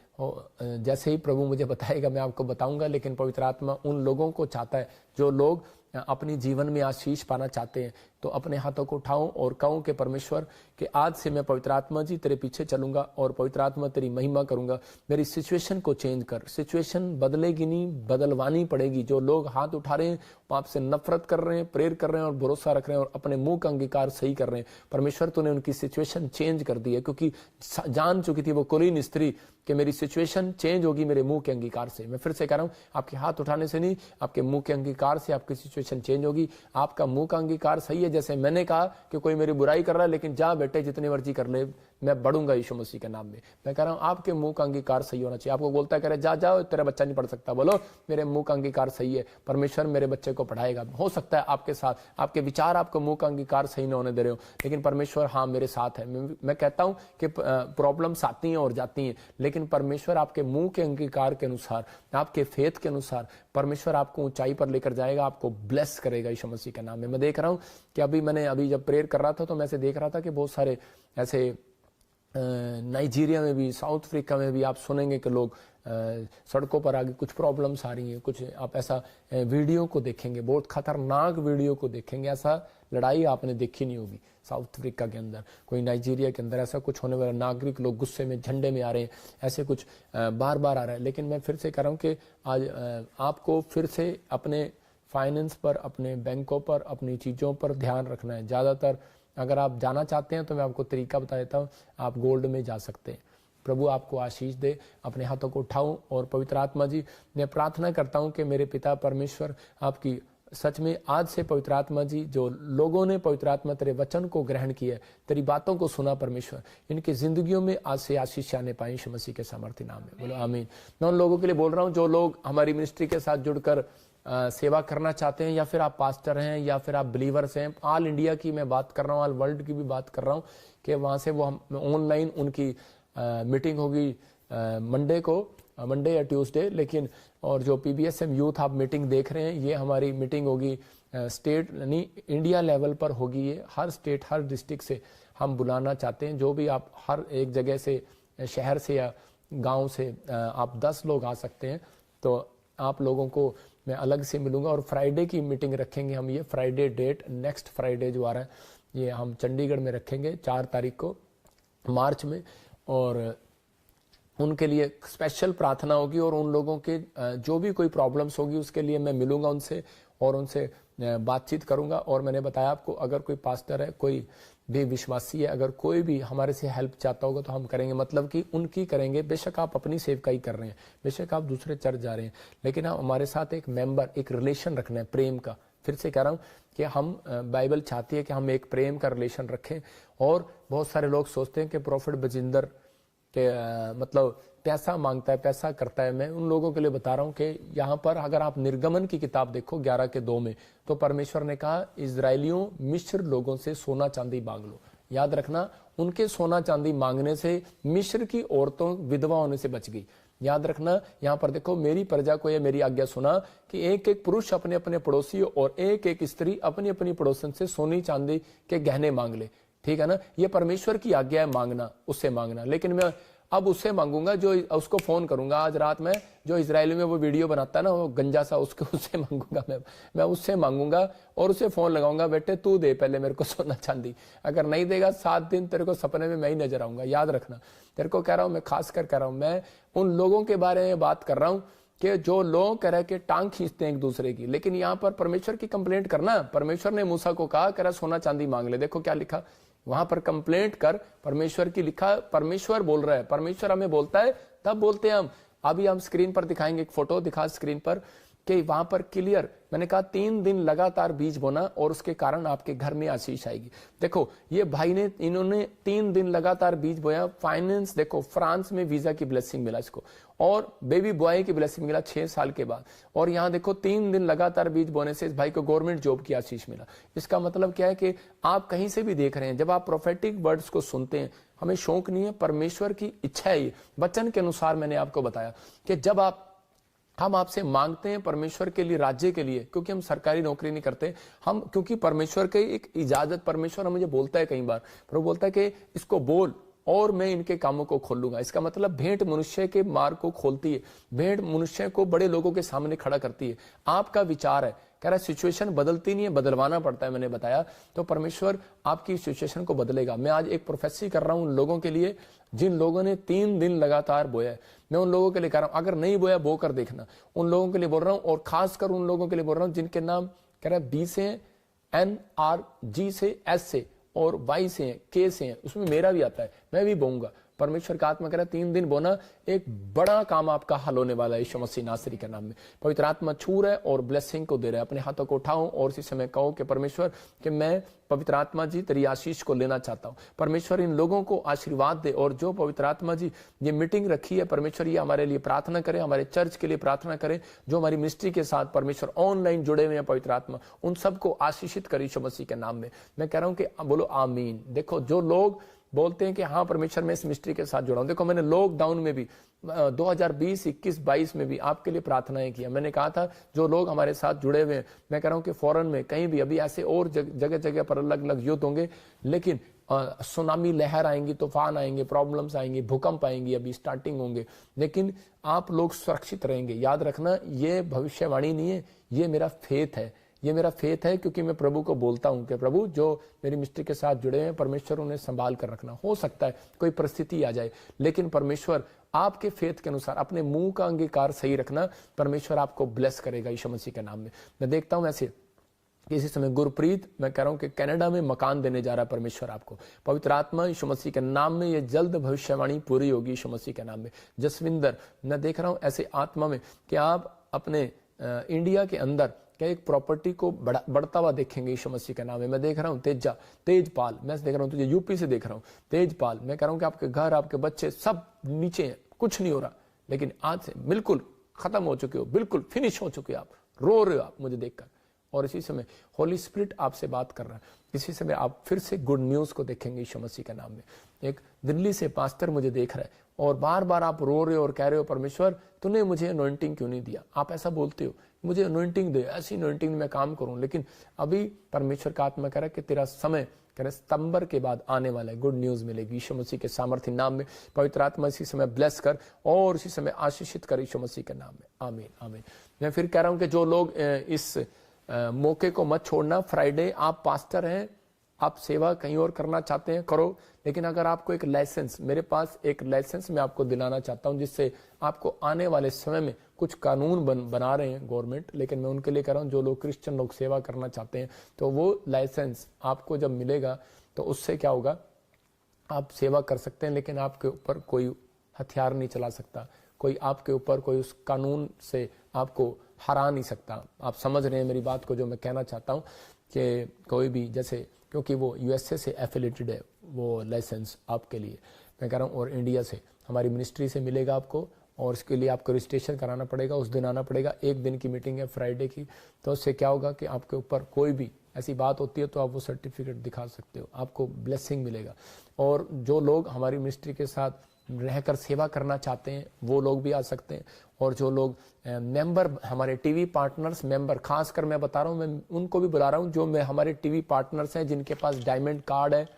जैसे ही प्रभु मुझे बताएगा मैं आपको बताऊंगा। लेकिन पवित्र आत्मा उन लोगों को चाहता है जो लोग अपनी जीवन में आशीष पाना चाहते हैं, तो अपने हाथों को उठाऊं और कहूं कि परमेश्वर कि आज से मैं पवित्र आत्मा जी तेरे पीछे चलूंगा, और पवित्र आत्मा तेरी महिमा करूंगा। मेरी सिचुएशन को चेंज कर। सिचुएशन बदलेगी नहीं, बदलवानी पड़ेगी। जो लोग हाथ उठा रहे हैं, आपसे नफरत कर रहे हैं, प्रेयर कर रहे हैं और भरोसा रख रहे हैं और अपने मुंह का अंगीकार सही कर रहे हैं, परमेश्वर तूने उनकी सिचुएशन चेंज कर दी है, क्योंकि जान चुकी थी वो कुलीन स्त्री कि मेरी सिचुएशन चेंज होगी मेरे मुंह के अंगीकार से। मैं फिर से कह रहा हूं, आपके हाथ उठाने से नहीं, आपके मुंह के अंगीकार से आपकी सिचुएशन चेंज होगी। आपका मुंह का अंगीकार सही है, जैसे मैंने कहा कि कोई मेरी बुराई कर रहा है, लेकिन जा बेटे जितनी मर्जी कर ले, मैं बढ़ूंगा यीशु मसीह के नाम में। मैं कह रहा हूं आपके मुंह का अंगीकार सही होना चाहिए। आपको बोलता है, कह रहे जा जाओ, तेरा बच्चा नहीं पढ़ सकता, बोलो मेरे मुंह का अंगीकार सही है, परमेश्वर मेरे बच्चे को पढ़ाएगा। हो सकता है आपके साथ आपके विचार आपको मुंह का अंगीकार सही न होने दे रहे हो, लेकिन परमेश्वर हाँ मेरे साथ है। मैं कहता हूं कि प्रॉब्लम्स आती हैं और जाती हैं, लेकिन परमेश्वर आपके मुंह के अंगीकार के अनुसार, आपके फेथ के अनुसार परमेश्वर आपको ऊंचाई पर लेकर जाएगा, आपको ब्लेस करेगा यीशु मसीह के नाम में। मैं देख रहा हूं कि अभी जब प्रेयर कर रहा था तो मैं ऐसे देख रहा था कि बहुत सारे ऐसे नाइजीरिया में भी, साउथ अफ्रीका में भी आप सुनेंगे कि लोग सड़कों पर आगे कुछ प्रॉब्लम्स आ रही हैं, कुछ आप ऐसा वीडियो को देखेंगे, बहुत खतरनाक वीडियो को देखेंगे, ऐसा लड़ाई आपने देखी नहीं होगी साउथ अफ्रीका के अंदर, कोई नाइजीरिया के अंदर ऐसा कुछ होने वाला, नागरिक लोग गुस्से में झंडे में आ रहे हैं, ऐसे कुछ बार बार आ रहा है। लेकिन मैं फिर से कह रहा हूँ कि आज आपको फिर से अपने फाइनेंस पर, अपने बैंकों पर, अपनी चीज़ों पर ध्यान रखना है। ज़्यादातर अगर आप जाना चाहते हैं तो मैं आपको तरीका बता देता हूँ, आप गोल्ड में जा सकते हैं। प्रभु आपको आशीष दे। अपने हाथों को उठाऊं और पवित्र आत्मा जी, मैं प्रार्थना करता हूं कि मेरे पिता परमेश्वर आपकी सच में आज से पवित्र आत्मा जी, जो लोगों ने पवित्र आत्मा तेरे वचन को ग्रहण किया, तेरी बातों को सुना परमेश्वर, इनकी जिंदगियों में आज से आशीष आने पाए यीशु मसीह के सामर्थ्य नाम में, बोलो आमीन। मैं उन लोगों के लिए बोल रहा हूँ जो लोग हमारी मिनिस्ट्री के साथ जुड़कर सेवा करना चाहते हैं, या फिर आप पास्टर हैं, या फिर आप बिलीवर्स हैं, ऑल इंडिया की मैं बात कर रहा हूँ, ऑल वर्ल्ड की भी बात कर रहा हूँ, कि वहाँ से वो ऑनलाइन उनकी मीटिंग होगी मंडे या ट्यूसडे, लेकिन और जो PBSM यूथ आप मीटिंग देख रहे हैं, ये हमारी मीटिंग होगी स्टेट यानी इंडिया लेवल पर होगी। ये हर स्टेट, हर डिस्ट्रिक्ट से हम बुलाना चाहते हैं। जो भी आप हर एक जगह से, शहर से या गांव से आप 10 लोग आ सकते हैं, तो आप लोगों को मैं अलग से मिलूंगा। और फ्राइडे की मीटिंग रखेंगे हम, ये फ्राइडे डेट, नेक्स्ट फ्राइडे जो आ रहा है, ये हम चंडीगढ़ में रखेंगे 4 तारीख को मार्च में, और उनके लिए स्पेशल प्रार्थना होगी। और उन लोगों के जो भी कोई प्रॉब्लम्स होगी उसके लिए मैं मिलूंगा उनसे और उनसे बातचीत करूंगा। और मैंने बताया आपको, अगर कोई पास्टर है, कोई भी विश्वासी है, अगर कोई भी हमारे से हेल्प चाहता होगा तो हम करेंगे, मतलब कि उनकी करेंगे। बेशक आप अपनी सेवकाई कर रहे हैं, बेशक आप दूसरे चर्च जा रहे हैं, लेकिन आप हमारे साथ एक मेंबर, एक रिलेशन रखना है प्रेम का। फिर से कह रहा हूं कि हम बाइबल चाहती है कि हम एक प्रेम का रिलेशन रखें। और बहुत सारे लोग सोचते हैं कि प्रोफेट बजिंदर के मतलब पैसा मांगता है, पैसा करता है। मैं उन लोगों के लिए बता रहा हूं कि यहाँ पर अगर आप निर्गमन की किताब देखो 11:2 में, तो परमेश्वर ने कहा इजरायलियों, मिस्र लोगों से सोना चांदी मांग लो। याद रखना, उनके सोना चांदी मांगने से मिस्र की औरतों विधवा होने से बच गई। याद रखना, यहाँ पर देखो, मेरी प्रजा को यह मेरी आज्ञा सुना कि एक एक पुरुष अपने अपने पड़ोसी और एक एक स्त्री अपनी अपनी पड़ोसन से सोनी चांदी के गहने मांग ले। ठीक है ना, ये परमेश्वर की आज्ञा है मांगना, उससे मांगना। लेकिन मैं अब उससे मांगूंगा जो, उसको फोन करूंगा आज रात में, जो इजराइल में वो वीडियो बनाता है ना, वो गंजा सा, उससे मांगूंगा मैं उससे मांगूंगा और उसे फोन लगाऊंगा, बेटे तू दे पहले मेरे को सोना चांदी। अगर नहीं देगा 7 दिन तेरे को सपने में मैं ही नजर आऊंगा। याद रखना, तेरे को कह रहा हूं, मैं खास कर कह रहा हूं, मैं उन लोगों के बारे में बात कर रहा हूं कि जो लोग कह रहे कि टांग खींचते हैं एक दूसरे की। लेकिन यहाँ पर परमेश्वर की कंप्लेंट करना, परमेश्वर ने मूसा को कहा, कह रहा सोना चांदी मांग ले। देखो क्या लिखा वहां पर, कंप्लेंट कर परमेश्वर की लिखा। परमेश्वर बोल रहा है, परमेश्वर हमें बोलता है तब बोलते हैं हम। अभी हम स्क्रीन पर दिखाएंगे, एक फोटो दिखा स्क्रीन पर, कि वहां पर क्लियर मैंने कहा 3 दिन लगातार बीज बोना और उसके कारण आपके घर में आशीष आएगी। देखो ये भाई ने, इन्होंने 3 दिन लगातार बीज बोया। फाइनेंस देखो, फ्रांस में वीजा की ब्लेसिंग मिला इसको, और बेबी बॉय की ब्लेसिंग मिला 6 साल के बाद। और यहाँ देखो 3 दिन लगातार बीज बोने से इस भाई को गवर्नमेंट जॉब की आशीष मिला। इसका मतलब क्या है कि आप कहीं से भी देख रहे हैं, जब आप प्रोफेटिक वर्ड्स को सुनते हैं, हमें शौक नहीं है, परमेश्वर की इच्छा है। ये वचन के अनुसार मैंने आपको बताया कि जब हम आपसे मांगते हैं परमेश्वर के लिए, राज्य के लिए, क्योंकि हम सरकारी नौकरी नहीं करते हम, क्योंकि परमेश्वर की एक इजाजत, परमेश्वर मुझे बोलता है कई बार, प्रभु बोलता है कि इसको बोल और मैं इनके कामों को खोलूंगा। इसका मतलब भेंट मनुष्य के मार्ग को खोलती है, भेंट मनुष्य को बड़े लोगों के सामने खड़ा करती है। आपका विचार है, कह रहा है सिचुएशन बदलती नहीं है, बदलवाना पड़ता है। मैंने बताया तो परमेश्वर आपकी सिचुएशन को बदलेगा। मैं आज एक प्रोफेसी कर रहा हूं उन लोगों के लिए जिन लोगों ने 3 दिन लगातार बोया है। मैं उन लोगों के लिए कह रहा हूं, अगर नहीं बोया बो कर देखना। उन लोगों के लिए बोल रहा हूं, और खासकर उन लोगों के लिए बोल रहा हूं जिनके नाम कह रहा है B से हैं, NR, G से, S से और Y से हैं, K से हैं, उसमें मेरा भी आता है, मैं भी बोऊंगा। परमेश्वर का आत्मा कह रहा है 3 दिन बोना, एक बड़ा काम आपका हल होने वाला है यीशु मसीह नासरी के नाम में। पवित्र आत्मा छू रहा है और ब्लेसिंग को दे रहा है। अपने हाथों को उठाओ और इसी समय कहो कि परमेश्वर कि मैं पवित्र आत्मा जी तेरी आशीष को लेना चाहता हूं। परमेश्वर इन लोगों को आशीर्वाद दे, और जो पवित्र आत्मा जी ये मीटिंग रखी है परमेश्वर, ये हमारे लिए प्रार्थना करे, हमारे चर्च के लिए प्रार्थना करे, जो हमारी मिनिस्ट्री के साथ परमेश्वर ऑनलाइन जुड़े हुए हैं पवित्र आत्मा, उन सबको आशीषित करे यीशु मसीह के नाम में। मैं कह रहा हूं कि बोलो आमीन। देखो जो लोग बोलते हैं कि हाँ परमेश्वर मैं इस मिनिस्ट्री के साथ जुड़ा हूं, देखो मैंने लॉकडाउन में भी 2020, 21, 22 में भी आपके लिए प्रार्थनाएं किया। मैंने कहा था जो लोग हमारे साथ जुड़े हुए हैं, मैं कह रहा हूं कि फॉरेन में कहीं भी अभी ऐसे और जगह जगह पर अलग अलग युद्ध होंगे, लेकिन सुनामी लहर आएंगी, तूफान आएंगे, प्रॉब्लम्स आएंगी, भूकंप आएंगी, अभी स्टार्टिंग होंगे, लेकिन आप लोग सुरक्षित रहेंगे। याद रखना ये भविष्यवाणी नहीं है, ये मेरा फेथ है, ये मेरा फेथ है, क्योंकि मैं प्रभु को बोलता हूं कि प्रभु जो मेरी मिनिस्ट्री के साथ जुड़े हैं परमेश्वर उन्हें संभाल कर रखना। हो सकता है कोई परिस्थिति आ जाए, लेकिन परमेश्वर आपके फेथ के अनुसार अपने मुंह का अंगीकार सही रखना, परमेश्वर आपको ब्लेस करेगा यीशु मसीह के नाम में। मैं देखता हूं ऐसे इसी समय गुरप्रीत, मैं कह रहा हूं कि कनाडा में मकान देने जा रहा है परमेश्वर आपको। पवित्र आत्मा यीशु मसीह के नाम में ये जल्द भविष्यवाणी पूरी होगी यीशु मसीह के नाम में। जसविंदर, मैं देख रहा हूं ऐसे आत्मा में कि आप अपने इंडिया के अंदर क्या एक प्रॉपर्टी को बढ़ता हुआ देखेंगे यीशु मसीह के नाम में। मैं देख रहा हूं तेजपाल, मैं देख रहा हूं तुझे यूपी से देख रहा हूं तेजपाल। मैं कह रहा हूं कि आपके घर, आपके बच्चे सब नीचे हैं, कुछ नहीं हो रहा, लेकिन आज से बिल्कुल खत्म हो चुके हो, बिल्कुल फिनिश हो चुके हो, आप रो रहे हो आप मुझे देखकर। और इसी समय होली स्पिरिट आपसे बात कर रहा है, इसी समय आप फिर से गुड न्यूज को देखेंगे यीशु मसीह के नाम में। एक दिल्ली से पास्टर मुझे देख रहा है और बार बार आप रो रहे हो और कह रहे हो परमेश्वर तूने मुझे अनॉइंटिंग क्यों नहीं दिया। आप ऐसा बोलते हो मुझे अनॉइंटिंग दे, ऐसी अनॉइंटिंग में काम करूं, लेकिन अभी परमेश्वर का आत्मा कह रहा है कि तेरा समय कह रहे सितंबर के बाद आने वाला है, गुड न्यूज मिलेगी यीशु मसीह के सामर्थ्य नाम में। पवित्र आत्मा इसी समय ब्लेस कर और इसी समय आशीषित कर यीशु मसीह के नाम में, आमीन आमीन। मैं फिर कह रहा हूं कि जो लोग इस मौके को मत छोड़ना। फ्राइडे आप पास्टर हैं, आप सेवा कहीं और करना चाहते हैं करो, लेकिन अगर आपको एक लाइसेंस, मेरे पास एक लाइसेंस मैं आपको दिलाना चाहता हूं, जिससे आपको आने वाले समय में कुछ कानून बना रहे हैं गवर्नमेंट, लेकिन मैं उनके लिए कह रहा हूं जो लोग क्रिश्चियन लोग सेवा करना चाहते हैं, तो वो लाइसेंस आपको जब मिलेगा तो उससे क्या होगा, आप सेवा कर सकते हैं, लेकिन आपके ऊपर कोई हथियार नहीं चला सकता, कोई आपके ऊपर कोई उस कानून से आपको हरा नहीं सकता। आप समझ रहे हैं मेरी बात को, जो मैं कहना चाहता हूं कि कोई भी जैसे, क्योंकि वो यूएसए से एफिलेटेड है वो लाइसेंस आपके लिए, मैं कह रहा हूं, और इंडिया से हमारी मिनिस्ट्री से मिलेगा आपको, और इसके लिए आपको रजिस्ट्रेशन कराना पड़ेगा, उस दिन आना पड़ेगा। 1 दिन की मीटिंग है फ्राइडे की, तो उससे क्या होगा कि आपके ऊपर कोई भी ऐसी बात होती है तो आप वो सर्टिफिकेट दिखा सकते हो, आपको ब्लेसिंग मिलेगा। और जो लोग हमारी मिनिस्ट्री के साथ रहकर सेवा करना चाहते हैं वो लोग भी आ सकते हैं, और जो लोग मेंबर, हमारे टीवी पार्टनर्स मेंबर, खासकर मैं बता रहा हूं, मैं उनको भी बुला रहा हूं जो मैं हमारे टीवी पार्टनर्स हैं, जिनके पास डायमंड कार्ड है,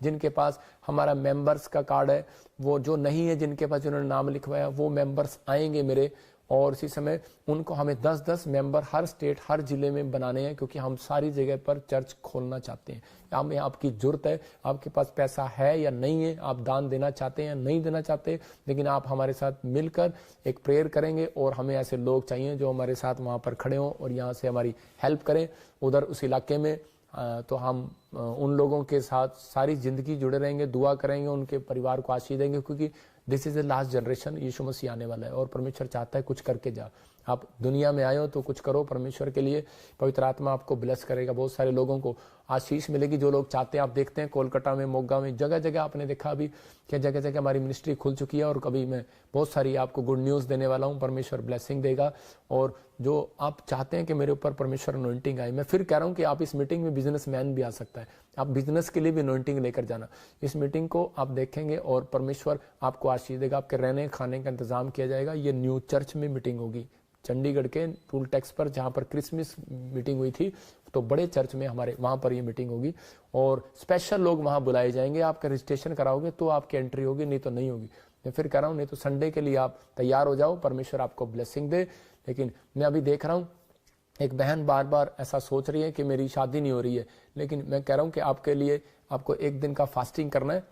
जिनके पास हमारा मेंबर्स का कार्ड है, वो जो नहीं है जिनके पास, जिन्होंने नाम लिखवाया, वो मेंबर्स आएंगे मेरे। और इसी समय उनको हमें 10-10 मेंबर हर स्टेट, हर जिले में बनाने हैं, क्योंकि हम सारी जगह पर चर्च खोलना चाहते हैं। हमें आपकी जरूरत है, आपके पास पैसा है या नहीं है, आप दान देना चाहते हैं या नहीं देना चाहते, लेकिन आप हमारे साथ मिलकर एक प्रेयर करेंगे, और हमें ऐसे लोग चाहिए जो हमारे साथ वहाँ पर खड़े हों और यहाँ से हमारी हेल्प करें उधर उस इलाके में। तो हम उन लोगों के साथ सारी जिंदगी जुड़े रहेंगे, दुआ करेंगे, उनके परिवार को आशीष देंगे, क्योंकि this is the last generation, Yishu Masih आने वाला है और परमेश्वर चाहता है कुछ करके जा। आप दुनिया में आए हो तो कुछ करो परमेश्वर के लिए, पवित्र आत्मा आपको ब्लेस करेगा, बहुत सारे लोगों को आशीष मिलेगी जो लोग चाहते हैं। आप देखते हैं कोलकाता में, मोगा में, जगह जगह आपने देखा अभी कि जगह जगह हमारी मिनिस्ट्री खुल चुकी है, और कभी मैं बहुत सारी आपको गुड न्यूज़ देने वाला हूँ, परमेश्वर ब्लेसिंग देगा। और जो आप चाहते हैं कि मेरे ऊपर परमेश्वर अनॉइंटिंग आए, मैं फिर कह रहा हूँ कि आप इस मीटिंग में बिजनेसमैन भी आ सकता है, आप बिजनेस के लिए भी अनॉइंटिंग लेकर जाना। इस मीटिंग को आप देखेंगे और परमेश्वर आपको आशीष देगा, आपके रहने खाने का इंतजाम किया जाएगा। ये न्यू चर्च में मीटिंग होगी, चंडीगढ़ के टूल टैक्स पर, जहाँ पर क्रिसमस मीटिंग हुई थी, तो बड़े चर्च में हमारे वहाँ पर ये मीटिंग होगी, और स्पेशल लोग वहाँ बुलाए जाएंगे। आपका रजिस्ट्रेशन कराओगे तो आपकी एंट्री होगी, नहीं तो नहीं होगी। मैं फिर कह रहा हूँ, नहीं तो संडे के लिए आप तैयार हो जाओ, परमेश्वर आपको ब्लेसिंग दे। लेकिन मैं अभी देख रहा हूँ एक बहन बार बार ऐसा सोच रही है कि मेरी शादी नहीं हो रही है, लेकिन मैं कह रहा हूँ कि आपके लिए आपको 1 दिन का फास्टिंग करना है,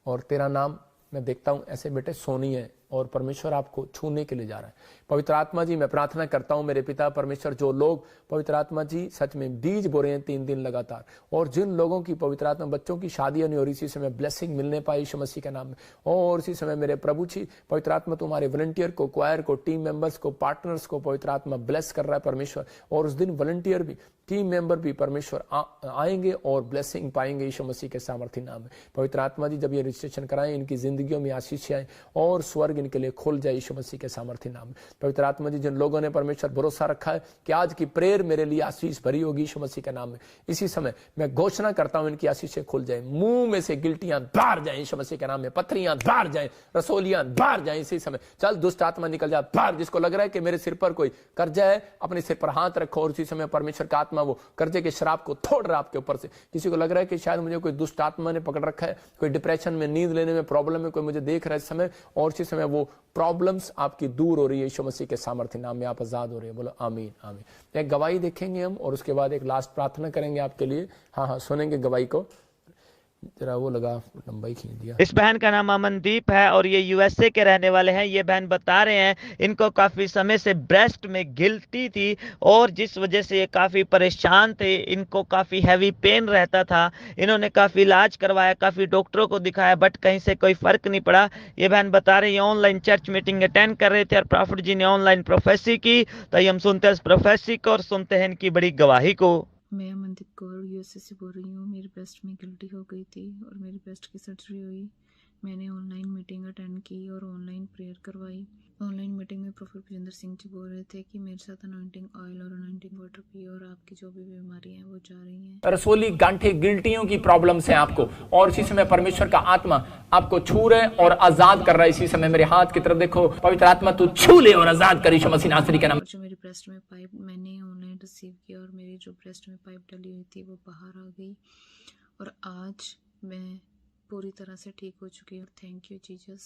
और तेरा नाम मैं देखता हूँ ऐसे बेटे सोनी है, और परमेश्वर आपको छूने के लिए जा रहा है। पवित्र आत्मा जी मैं प्रार्थना करता हूं मेरे पिता परमेश्वर, जो लोग पवित्र आत्मा जी सच में बीज बो रहे हैं 3 दिन लगातार, और जिन लोगों की पवित्र आत्मा बच्चों की शादियां नहीं हो रही, इसी समय ब्लेसिंग मिलने पाए यीशु मसीह के नाम में। और इसी समय मेरे प्रभु जी पवित्र आत्मा तुम्हारे वॉलंटियर को, क्वायर को, टीम मेंबर्स को, पार्टनर्स को पवित्र आत्मा ब्लेस कर रहा है परमेश्वर। और उस दिन वॉलंटियर भी, टीम मेंबर भी परमेश्वर आएंगे और ब्लेसिंग पाएंगे यीशु मसीह के सामर्थ्य नाम में। पवित्र आत्मा जी जब ये रजिस्ट्रेशन कराएं, इनकी जिंदगियों में आशीष आए और स्वर्ग इनके लिए खुल जाए यीशु मसीह के सामर्थ्य नाम में। पवित्र आत्मा जी जिन लोगों ने परमेश्वर भरोसा रखा है कि आज की प्रेयर मेरे लिए आशीष भरी होगी यीशु मसीह के नाम में, इसी समय मैं घोषणा करता हूं इनकी आशीषें खुल जाए, मुंह में से गिल्टियां बाहर जाए यीशु मसीह के नाम में, पत्थरियां बाहर जाए, रसोलियां बाहर जाए इसी समय। चल दुष्ट आत्मा निकल जा बाहर। जिसको लग रहा है कि मेरे सिर पर कोई कर्जा है, अपने सिर पर हाथ रखो और इसी समय परमेश्वर का आत्मा वो कर्जे के शराब को तोड़ रहा है आपके ऊपर से। किसी को लग रहा है कि शायद मुझे कोई दुष्ट आत्मा ने पकड़ रखा है, कोई डिप्रेशन में, नींद लेने में प्रॉब्लम है, कोई मुझे देख रहा है इस समय, और इसी समय वो प्रॉब्लम्स आपकी दूर हो रही है यीशु मसीह के सामर्थ्य नाम में, आप आजाद हो रहे हैं। बोलो आमीन आमीन। एक गवाही देखेंगे हम और उसके बाद एक लास्ट प्रार्थना करेंगे आपके लिए। हाँ सुनेंगे गवाही को, जरा वो लगा लंबाई खींच दिया। इस बहन का नाम अमनदीप है और ये यूएसए के रहने वाले हैं। ये बहन बता रहे हैं इनको काफी समय से ब्रेस्ट में गिल्टी थी और जिस वजह से ये काफी परेशान थे, इनको काफी हैवी पेन रहता था। इन्होंने काफी इलाज करवाया, काफी डॉक्टरों को दिखाया, बट कहीं से कोई फर्क नहीं पड़ा। ये बहन बता रही है ऑनलाइन चर्च मीटिंग अटेंड कर रहे थे और प्रॉफिट जी ने ऑनलाइन प्रोफेसी की। तो हम सुनते हैं इस प्रोफेसी को और सुनते हैं इनकी बड़ी गवाही को। मैं अमनदीप कौर यूएसए से बोल रही हूँ। मेरी ब्रेस्ट में गिल्टी हो गई थी और मेरी ब्रेस्ट की सर्जरी हुई। मैंने ऑनलाइन मीटिंग अटेंड की और ऑनलाइन प्रेयर करवाई। ऑनलाइन मीटिंग में प्रोफेट भुजिंदर सिंह जी बोल रहे थे कि मेरे साथ अनॉइंटिंग ऑयल और अनॉइंटिंग वाटर पिए और आपकी जो भी बीमारियां हैं वो जा रही हैं। रसोली, गांठे, गिल्टियों की प्रॉब्लम्स हैं आपको, और इसी समय परमेश्वर का आत्मा आपको छू रहे और आजाद कर रहा है। इसी समय मेरे हाथ की तरफ देखो, पवित्र आत्मा तू छू ले और आजाद कर यीशु मसीह नासरी के नाम। जो मेरी ब्रेस्ट में पाइप मैंने ऑनलाइन रिसीव किया और मेरी जो ब्रेस्ट में पाइप डली हुई थी वो बाहर आ गई और आज मैं पूरी तरह से ठीक हो चुकी हूँ। Thank you Jesus,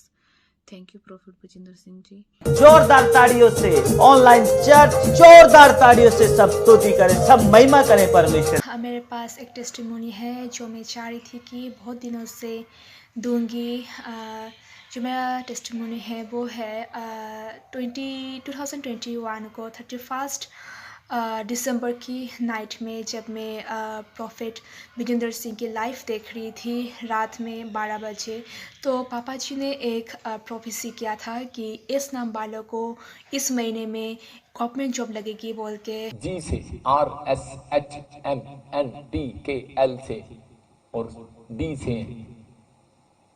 thank you prophet Bhujinder Singh ji. जोरदार ताड़ियों से ऑनलाइन चर्च, जोरदार ताड़ियों से सब स्तुति करें, सब महिमा करें परमेश्वर। मेरे पास एक टेस्टिमोनी है जो मैं चाह रही थी कि बहुत दिनों से दूंगी। जो मेरा टेस्टिमोनी है वो है 2021 को 31 दिसंबर की नाइट में जब मैं प्रॉफिट भुजिंदर सिंह की लाइव देख रही थी रात में 12 बजे, तो पापा जी ने एक प्रोफेसी किया था कि इस नाम वालों को इस महीने में गवर्नमेंट जॉब लगेगी बोल के। जी से RSHMNDKL से और D से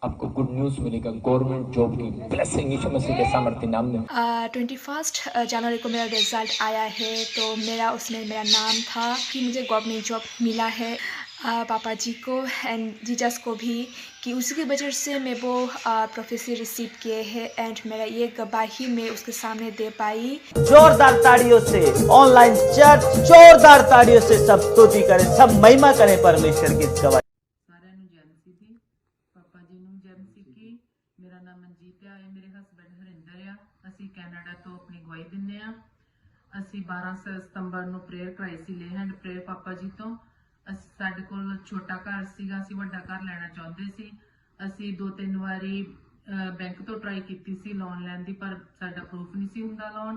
आपको गुड न्यूज मिलेगा, गवर्नमेंट जॉब की ब्लेसिंग यीशु मसीह के सामर्थ्य नाम में। 21 जनवरी को मेरा रिजल्ट आया है, तो मेरा उसमें मेरा नाम था कि मुझे गवर्नमेंट जॉब मिला है। पापा जी को एंड जीजस को भी कि उसी की वजह से मैं वो प्रोफेसी रिसीव किए हैं एंड मेरा ये गवाही मैं उसके सामने दे पाई। जोरदार ताड़ियों से ऑनलाइन चर्च, जोरदार ताड़ियों से सब स्तुति करें, सब महिमा करें परमेश्वर की गवाही। पापा जी ਨੂੰ ਜੈਮਸੀ ਕੀ। ਮੇਰਾ ਨਾਮ ਮਨਜੀਤ ਹੈ, ਮੇਰੇ ਹਸਬੰਡ ਹਰਿੰਦਰ ਆ। ਅਸੀਂ ਕੈਨੇਡਾ ਤੋਂ ਆਪਣੀ ਗਵਾਹੀ ਦਿੰਨੇ ਆ। ਅਸੀਂ 12 ਸਤੰਬਰ ਨੂੰ ਪ੍ਰੇਅਰ ਕਰਾਈ ਸੀ, ਲੇ ਹੈਂਡ ਪ੍ਰੇਅਰ ਪਾਪਾ ਜੀ ਤੋਂ। ਸਾਡੇ ਕੋਲ ਛੋਟਾ ਘਰ ਸੀਗਾ, ਅਸੀਂ ਵੱਡਾ ਘਰ ਲੈਣਾ ਚਾਹੁੰਦੇ ਸੀ। ਅਸੀਂ 2-3 ਵਾਰੀ ਬੈਂਕ ਤੋਂ ਟਰਾਈ ਕੀਤੀ ਸੀ ਲੋਨ ਲੈਣ ਦੀ, ਪਰ ਸਾਡਾ ਪ੍ਰੂਫ ਨਹੀਂ ਸੀ ਹੁੰਦਾ ਲੋਨ।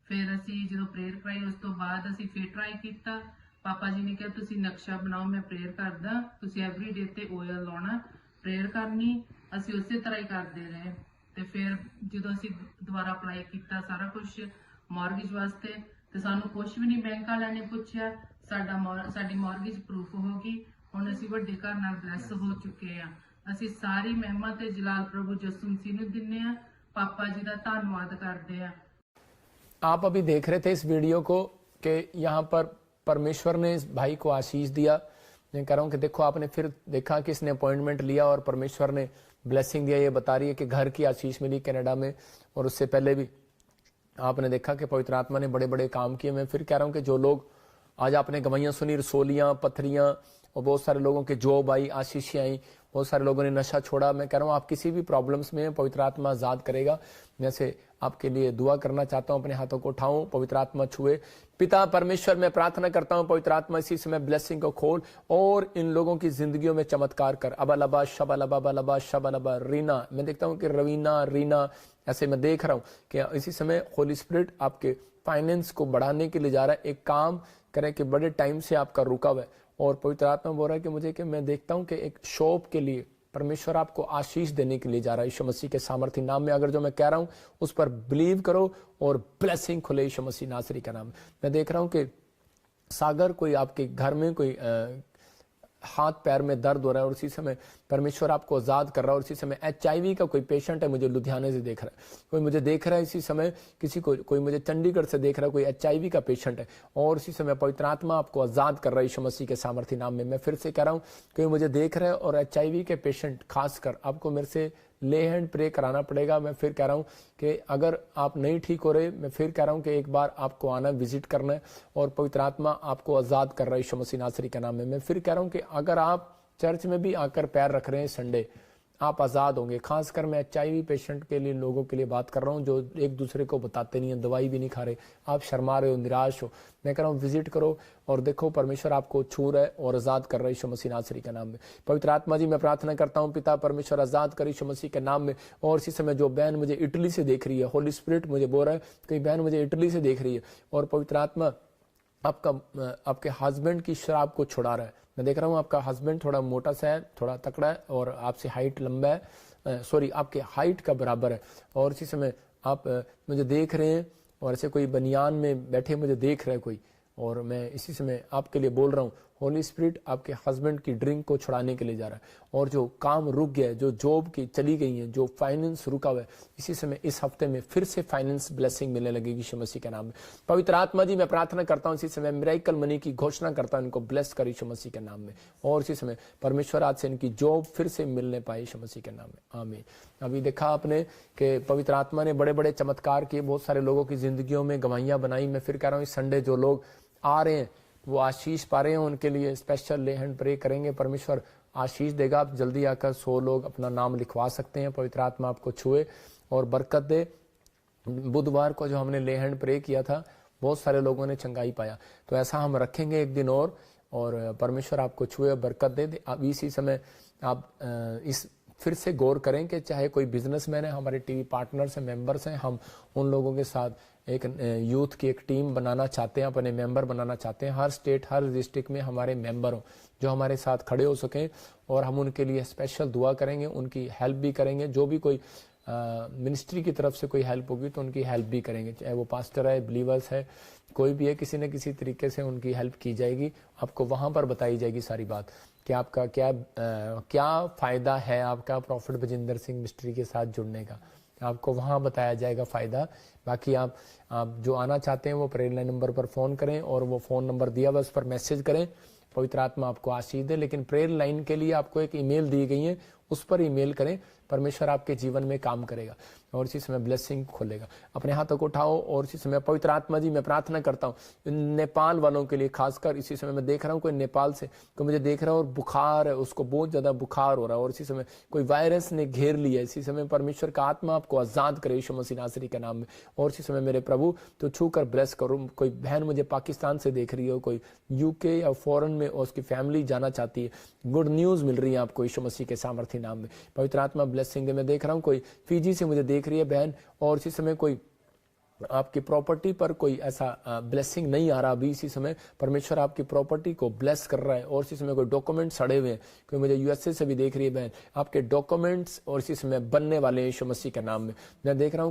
ਫਿਰ ਅਸੀਂ ਜਦੋਂ ਪ੍ਰੇਅਰ ਕਰਾਈ ਉਸ ਤੋਂ ਬਾਅਦ ਅਸੀਂ ਫਿਰ ਟਰਾਈ ਕੀਤਾ। ਪਾਪਾ ਜੀ ਨੇ ਕਿਹਾ ਤੁਸੀਂ ਨਕਸ਼ਾ ਬਣਾਓ, ਮੈਂ ਪ੍ਰੇਅਰ ਕਰਦਾ, ਤੁਸੀਂ ਐਵਰੀ ਡੇ ਤੇ ਆਇਲ ਲਾਉਣਾ, ਪ੍ਰੇਅਰ ਕਰਨੀ। ਅਸੀਂ ਉਸੇ ਤਰ੍ਹਾਂ ਹੀ ਕਰਦੇ ਰਹੇ ਤੇ ਫਿਰ ਜਦੋਂ ਅਸੀਂ ਦੁਬਾਰਾ ਅਪਲਾਈ ਕੀਤਾ ਸਾਰਾ ਕੁਝ ਮੌਰਗੇਜ ਵਾਸਤੇ, ਤੇ ਸਾਨੂੰ ਕੁਝ ਵੀ ਨਹੀਂ ਬੈਂਕ ਵਾਲਿਆਂ ਨੇ ਪੁੱਛਿਆ। ਸਾਡੀ ਮੌਰਗੇਜ ਪ੍ਰੂਫ ਹੋ ਗਈ। ਹੁਣ ਅਸੀਂ ਵੱਡੇ ਘਰ ਨਾਲ ਬਲੈਸ ਹੋ ਚੁੱਕੇ ਆ। ਅਸੀਂ ਸਾਰੀ ਮਹਿਮਾ ਤੇ ਜਲਾਲ ਪ੍ਰਭੂ ਯਿਸੂ ਮਸੀਹ ਨੂੰ ਦਿੰਨੇ ਆ। ਪਾਪਾ ਜੀ ਦਾ ਧੰਨਵਾਦ ਕਰਦੇ ਆ। आप अभी देख रहे थे इस वीडियो को कि यहाँ पर परमेश्वर ने इस भाई को आशीष दिया। मैं कह रहा हूँ कि देखो आपने फिर देखा कि इसने अपॉइंटमेंट लिया और परमेश्वर ने ब्लेसिंग दिया। ये बता रही है कि घर की आशीष मिली कनाडा में, और उससे पहले भी आपने देखा कि पवित्र आत्मा ने बड़े बड़े काम किए। मैं फिर कह रहा हूँ कि जो लोग आज आपने गवाहियाँ सुनी, रसोलियाँ, पत्थरियाँ, और बहुत सारे लोगों के जॉब आई, आशीषें आई, बहुत सारे लोगों ने नशा छोड़ा। मैं कह रहा हूँ आप किसी भी प्रॉब्लम्स में पवित्र आत्मा आजाद करेगा। जैसे आपके लिए दुआ करना चाहता हूं। अपने हाथों को उठाऊं, पवित्र आत्मा छुए। पिता परमेश्वर, मैं प्रार्थना करता हूं पवित्र आत्मा इसी समय ब्लेसिंग को खोल और इन लोगों की जिंदगियों में चमत्कार कर। अबलबा शबलबा बलबा शबलबा रीना, मैं देखता हूं कि रवीना रीना, ऐसे मैं देख रहा हूं कि इसी समय होली स्पिरिट आपके फाइनेंस को बढ़ाने के लिए जा रहा है। एक काम करें कि बड़े टाइम से आपका रुका हुआ है और पवित्र आत्मा बोल रहा है कि मुझे कि मैं देखता हूं कि एक शॉप के लिए परमेश्वर आपको आशीष देने के लिए जा रहा है यीशु मसीह के सामर्थ्य नाम में। अगर जो मैं कह रहा हूं उस पर बिलीव करो और ब्लेसिंग खुले यीशु मसीह नासरी का नाम। मैं देख रहा हूं कि सागर कोई आपके घर में कोई हाथ पैर में दर्द हो रहा है और उसी समय परमेश्वर आपको आजाद कर रहा है। और इसी समय HIV का कोई पेशेंट है, मुझे लुधियाने से देख रहा है, कोई मुझे देख रहा है इसी समय, किसी को कोई मुझे चंडीगढ़ से देख रहा है, कोई HIV का पेशेंट है और इसी समय पवित्र आत्मा आपको आजाद कर रहा है यीशु मसीह के सामर्थ्य नाम में। मैं फिर से कह रहा हूं, कोई मुझे देख रहा है और HIV के पेशेंट खासकर आपको मेरे से ले हैंड प्रे कराना पड़ेगा। मैं फिर कह रहा हूं कि अगर आप नहीं ठीक हो रहे, मैं फिर कह रहा हूं कि एक बार आपको आना, विजिट करना है और पवित्र आत्मा आपको आजाद कर रहा है यीशु मसीह नासरी का नाम में। मैं फिर कह रहा हूं कि अगर आप चर्च में भी आकर पैर रख रहे हैं संडे, आप आजाद होंगे। खासकर मैं HIV पेशेंट के लिए, लोगों के लिए बात कर रहा हूं जो एक दूसरे को बताते नहीं है, दवाई भी नहीं खा रहे, आप शर्मा रहे हो, निराश हो। मैं कह रहा हूं विजिट करो और देखो परमेश्वर आपको छू रहा है और आजाद कर रहा है यीशु मसीह नासरी के नाम में। पवित्र आत्मा जी, मैं प्रार्थना करता हूं पिता परमेश्वर आजाद कर यीशु मसीह के नाम में। और इसी समय जो बहन मुझे इटली से देख रही है, होली स्पिरिट मुझे बोल रहा है कि बहन मुझे इटली से देख रही है और पवित्र आत्मा आपके हस्बैंड की शराब को छुड़ा रहा है। मैं देख रहा हूँ आपका हस्बैंड थोड़ा मोटा सा है, थोड़ा तकड़ा है और आपसे हाइट लंबा है, सॉरी आपके हाइट का बराबर है। और इसी समय आप मुझे देख रहे हैं और ऐसे कोई बनियान में बैठे मुझे देख रहे हैं कोई, और मैं इसी समय आपके लिए बोल रहा हूँ होली स्पिरिट आपके हस्बैंड की ड्रिंक को छुड़ाने के लिए जा रहा है। और जो काम रुक गया है, जो जॉब की चली गई है, जो फाइनेंस रुका हुआ है, इसी समय इस हफ्ते में फिर से फाइनेंस ब्लेसिंग मिलने लगेगी यीशु मसीह के नाम में। पवित्र आत्मा जी, मैं प्रार्थना करता हूँ इसी समय मिरेकल मनी की घोषणा करता हूँ, इनको ब्लेस कर यीशु मसीह के नाम में। और इसी समय परमेश्वर आज से इनकी जॉब फिर से मिलने पाए यीशु मसीह के नाम में, आमीन। अभी देखा आपने कि पवित्र आत्मा ने बड़े बड़े चमत्कार किए, बहुत सारे लोगों की जिंदगियों में गवाहियां बनाई। मैं फिर कह रहा हूँ इस संडे जो लोग आ रहे हैं वो आशीष पा रहे हैं, उनके लिए स्पेशल ले हैंड प्रे करेंगे, परमेश्वर आशीष देगा। आप जल्दी आकर 100 लोग अपना नाम लिखवा सकते हैं। पवित्र आत्मा आपको छुए और बरकत दे। बुधवार को जो हमने ले हैंड प्रे किया था, बहुत सारे लोगों ने चंगाई पाया, तो ऐसा हम रखेंगे एक दिन और परमेश्वर आपको छुए और बरकत दे। अब इसी समय आप इस फिर से गौर करें कि चाहे कोई बिजनेसमैन है, हमारे टीवी पार्टनर्स हैं, मेंबर्स हैं, हम उन लोगों के साथ एक यूथ की एक टीम बनाना चाहते हैं, अपने मेंबर बनाना चाहते हैं। हर स्टेट, हर डिस्ट्रिक्ट में हमारे मेंबर हों जो हमारे साथ खड़े हो सकें और हम उनके लिए स्पेशल दुआ करेंगे, उनकी हेल्प भी करेंगे। जो भी कोई मिनिस्ट्री की तरफ से कोई हेल्प होगी तो उनकी हेल्प भी करेंगे, चाहे वो पास्टर है, बिलीवर्स है, कोई भी है, किसी न किसी तरीके से उनकी हेल्प की जाएगी। आपको वहाँ पर बताई जाएगी सारी बात कि आपका क्या फ़ायदा है आपका प्रॉफिट बजिंदर सिंह मिनिस्ट्री के साथ जुड़ने का, आपको वहाँ बताया जाएगा फ़ायदा। बाकी आप जो आना चाहते हैं वो प्रेयर लाइन नंबर पर फ़ोन करें और वो फ़ोन नंबर दिया हुआ उस पर मैसेज करें। पवित्र आत्मा आपको आशीष दे। लेकिन प्रेयर लाइन के लिए आपको एक ईमेल दी गई है, उस पर ईमेल करें, परमेश्वर आपके जीवन में काम करेगा और इसी समय ब्लेसिंग खोलेगा। अपने हाथों को उठाओ और इसी समय पवित्र आत्मा जी, मैं प्रार्थना करता हूँ नेपाल वालों के लिए, खासकर इसी समय मैं देख रहा हूँ कोई नेपाल से कोई मुझे देख रहा है और बुखार है, उसको बहुत ज्यादा बुखार हो रहा है और इसी समय कोई वायरस ने घेर लिया। इसी समय परमेश्वर का आत्मा आपको आजाद करे यीशु मसीह नासरी के नाम में। और इसी समय मेरे प्रभु तो छू कर ब्लेस करो। कोई बहन मुझे पाकिस्तान से देख रही हो, कोई यूके या फॉरेन में और उसकी फैमिली जाना चाहती है, गुड न्यूज मिल रही है आपको यीशु मसीह के सामर्थ्य नाम में। पवित्र आत्मा ब्लेसिंग दे। मैं देख रहा हूँ कोई फीजी से मुझे देख रही है बहन और इसी समय कोई आपकी प्रॉपर्टी पर कोई ऐसा ब्लेसिंग नहीं आ रहा अभी। इसी समय परमेश्वर आपकी प्रॉपर्टी को ब्लेस कर रहा है और इसी समय कोई डॉक्यूमेंट सड़े हुए हैं, कोई मुझे यूएसए से भी देख रही है बहन, आपके डॉक्यूमेंट्स और इसी समय बनने वाले यीशु मसीह के नाम में। मैं देख रहा हूँ